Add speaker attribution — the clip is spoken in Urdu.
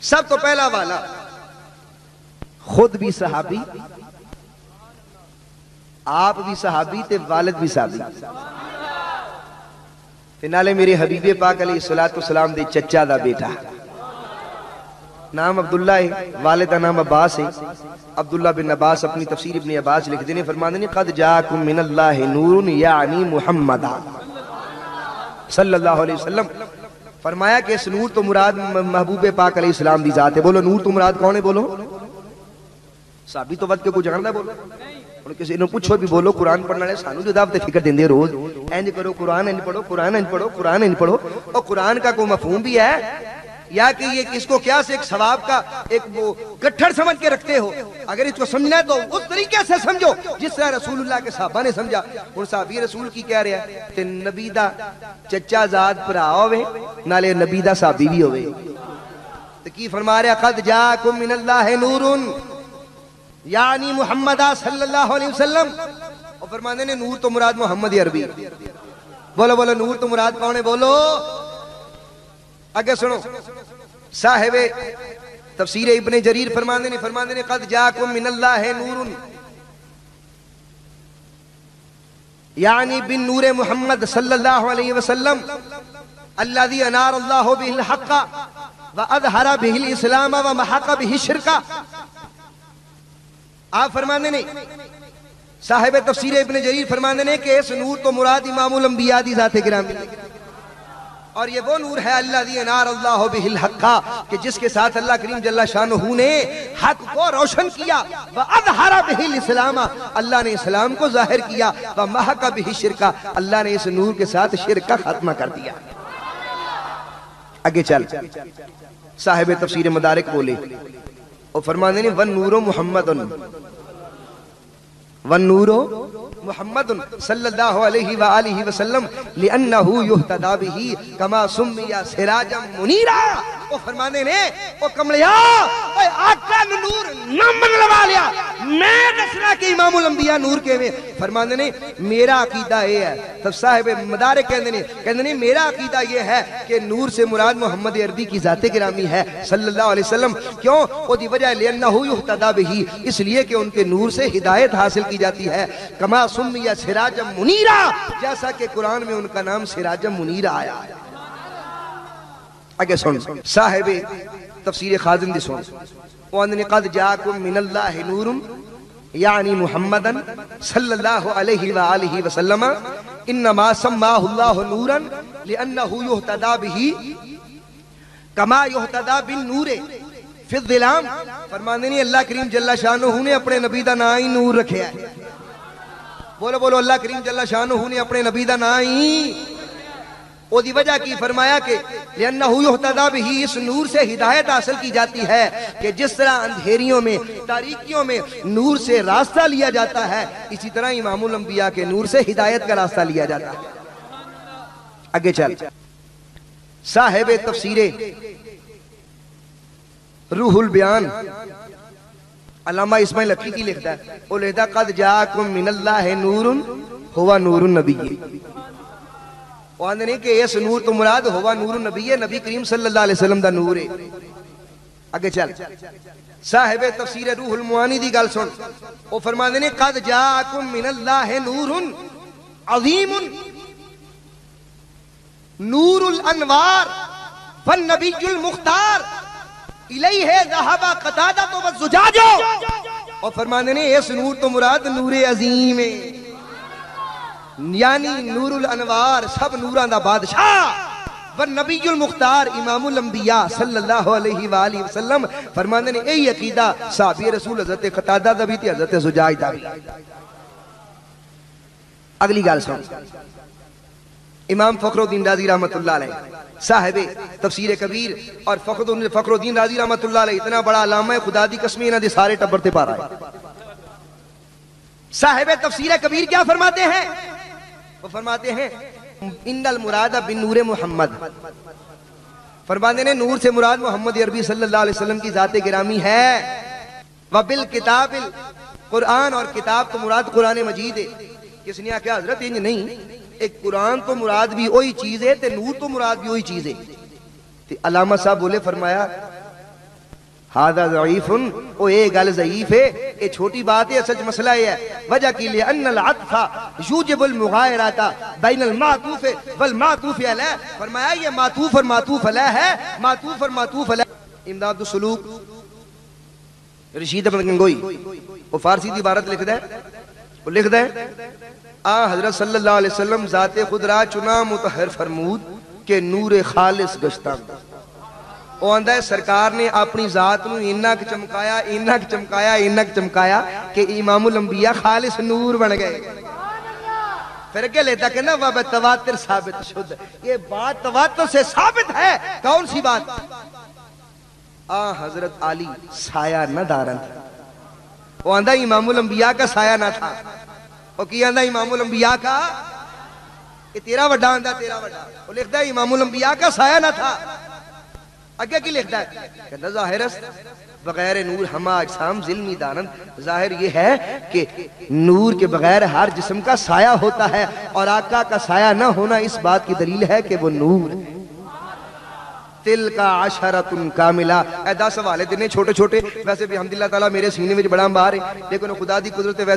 Speaker 1: سب تو پہلا والا خود بھی صحابی، آپ بھی صحابی تے والد بھی صحابی، تے نالے میرے حبیب پاک علیہ السلام دے چچا دا بیٹا، نام عبداللہ ہے، والد کا نام عباس ہے۔ عبداللہ بن عباس اپنی تفسیر ابن عباس لکھ دینے فرمانے نے قد جاکم من اللہ نور یعنی محمد صلی اللہ علیہ وسلم، فرمایا کہ اس نور تو مراد محبوب پاک علیہ السلام دی ذات ہے۔ بولو نور تو مراد کون ہے؟ بولو صحابی تو وقت کے کچھ جانتا ہے، بولو کسی نے پوچھو بھی بولو قرآن پڑھنا ہے سانو جو دعوت فکر دیں دے روز اینج کرو قرآن اینج پڑھو قرآن اینج پڑھو قرآن اینج پڑھو، اور قرآن کا کوئی مفہوم بھی ہے یا کہ یہ اس کو کیا سے ایک ثواب کا ایک وہ گٹھڑ سمجھ کے رکھتے ہو؟ اگر اس کو سمجھنا ہے تو اس طریقے سے سمجھو جس طرح رسول اللہ کے صحابہ نے سمجھا۔ اور صحابی رسول کی کہہ رہا ہے تے نبی دا چچا زاد بھرا ہوئے نالے نبی دا صحابی بھی ہوئے، تو کی فرما رہا قد جاکم من اللہ نور یعنی محمد صلی اللہ علیہ وسلم، اور فرمانے نے نور تو مراد محمد عربی۔ بولو بولو نور تو مراد کون ہے؟ بولو آگے سنو، صاحب تفسیر ابن جریر فرمانے نے قد جاکم من اللہ نور یعنی بن نور محمد صلی اللہ علیہ وسلم الذي انار اللہ به الحق واظہر به الاسلام ومحق به الشرک۔ آپ فرمانے نے صاحب تفسیر ابن جریر فرمانے نے کہ اس نور تو مراد امام الانبیاء دی ذات گرامی، اور یہ وہ نور ہے الذی انار اللہ بہ الحق کہ جس کے ساتھ اللہ کریم جل شانہ نے حق کو روشن کیا، واظہر بہ الاسلام اللہ نے اسلام کو ظاہر کیا، ومحق بہ الشرک اللہ نے اس نور کے ساتھ شرک کا خاتمہ کر دیا۔ آگے چل صاحب تفسیر مدارک بولے اور فرمانے نے والنور محمد والنور محمد صلی اللہ علیہ وآلہ وسلم لأنہو یہتدا بہی کما سمی سراجا منیرا۔ وہ فرمانے نے وہ کمڑیا آقا نور نمبر لوا لیا، میں دسنا کہ امام الانبیاء نور کے میں۔ فرمانے نے میرا عقیدہ یہ ہے، تب صاحب مدارک کہنے نے میرا عقیدہ یہ ہے کہ نور سے مراد محمد عربی کی ذات گرامی ہے صلی اللہ علیہ وسلم۔ کیوں؟ وہ دی وجہ لأنہو یہتدا بہی، اس لیے کہ ان کے نور سے ہدایت حاصل کی جاتی ہے، کما سمی سراجا منیرا جیسا کہ قرآن میں ان کا نام سراجا منیرا آیا ہے۔ آگے سن صاحب تفسیر خازن دی سن وَأَنَّ قَدْ جَاءَكُم مِّنَ اللَّهِ نُورٌ یعنی محمدًا صلی اللہ علیہ وآلہ وسلم انما سماہ اللہ نورا لأنہو یہتدا بہی کما یہتدا بالنور فی الظلام۔ فرمانے نہیں اللہ کریم جل شانہ نے اپنے نبی دا نام ہی نور رکھے ہے۔ بولو بولو اللہ کریم جل شانہ نے اپنے نبی دا نام ہی، وہ دی وجہ کی فرمایا کہ لأنہو یہتدا بہی، اس نور سے ہدایت حاصل کی جاتی ہے کہ جس طرح اندھیریوں میں تاریکیوں میں نور سے راستہ لیا جاتا ہے، اسی طرح امام الانبیاء کے نور سے ہدایت کا راستہ لیا جاتا ہے۔ آگے چل صاحب تفسیر روح البیان علامہ اسماعیل حقی کی لکھتا ہے، وہ لکھتا ہے قد جاکم من اللہ نور ہوا نور النبی۔ وہ آندھنے کہ اس نور تو مراد ہوا نور النبی ہے، نبی کریم صلی اللہ علیہ وسلم دا نور ہے۔ آگے چل صاحب تفسیر روح المعانی دی گل سن، وہ فرماندے نے قد جاکم من اللہ نور عظیم نور الانوار والنبی المختار الیہ ذہب قتادہ والزجاج۔ اور فرماندے نے اس نور تو مراد نور عظیم ہے، یعنی نور الانوار سب نوران دا بادشاہ، والنبی المختار امام الانبیاء صلی اللہ علیہ وآلہ وسلم۔ فرماندے نے ای عقیدہ صحابی رسول حضرت قتادہ دا بھی تھی، حضرت زجاج دا بھی۔ اگلی گال سن امام فخر الدین رازی رحمت اللہ علیہ صاحب تفسیر کبیر اور فخر الدین رازی رحمت اللہ علیہ اتنا بڑا علامہ خدا دی قسمی انہاں دے سارے ٹبر تے پا رہا ہے۔ صاحب تفسیر کبیر کیا فرماتے ہیں؟ وہ فرماتے ہیں ان المراد بن نور محمد، فرماتے ہیں نور سے مراد محمد عربی صلی اللہ علیہ وسلم کی ذات گرامی ہے، وبالکتاب قرآن، اور کتاب تو مراد قرآن مجید ہے۔ کس نے کیا حضرت انج نہیں، ایک قرآن تو مراد بھی وہی چیز ہے تے نور تو مراد بھی وہی چیز ہے۔ تے علامہ صاحب بولے فرمایا ہادہ ضعیفن، او یہ گل ضعیف ہے، یہ چھوٹی بات ہے، اصل مسئلہ یہ ہے وجہ کی لئے ان العطف یوجب المغایرات بین المعطوف والمعطوف علیہ، فرمایا یہ معطوف اور معطوف علیہ ہے، معطوف اور معطوف علیہ۔ امداد السلوک رشید احمد گنگوئی وہ فارسی دی عبارت لکھ دے، وہ لکھ دے حضرت صلی اللہ علیہ وسلم ذات خود را چنا متحر فرمود کہ نور خالص گشتاں، وہ آندہ ہے سرکار نے اپنی ذات نو انک چمکایا انک چمکایا انک چمکایا کہ امام الانبیاء خالص نور بن گئے۔ پھر کیا لیتا کہ نا وَبَ تواتر ثابت شد، یہ بات تواتر سے ثابت ہے۔ کون سی بات؟ حضرت علی سایہ نہ دارن، وہ آندہ امام الانبیاء کا سایہ نہ تھا، وہ کیا آندہ امام الانبیاء کا، یہ تیرا وڈا آندہ تیرا وڈا، وہ لکھتا ہے امام الانبیاء کا سایہ نہ تھا۔ اگے کی لکھتا ہے کہتا ظاہر بغیر نور ہما اجسام ظلمی دانند، ظاہر یہ ہے کہ نور کے بغیر ہر جسم کا سایہ ہوتا ہے، اور آقا کا سایہ نہ ہونا اس بات کی دلیل ہے کہ وہ نور ہے۔ تل کا عشرۃ کاملہ، اے 10 حوالے دینے چھوٹے چھوٹے، ویسے بھی الحمدللہ تعالیٰ میرے سینے میں بڑا امبار ہے، لیکن خدا دی قدرت ہے ویسے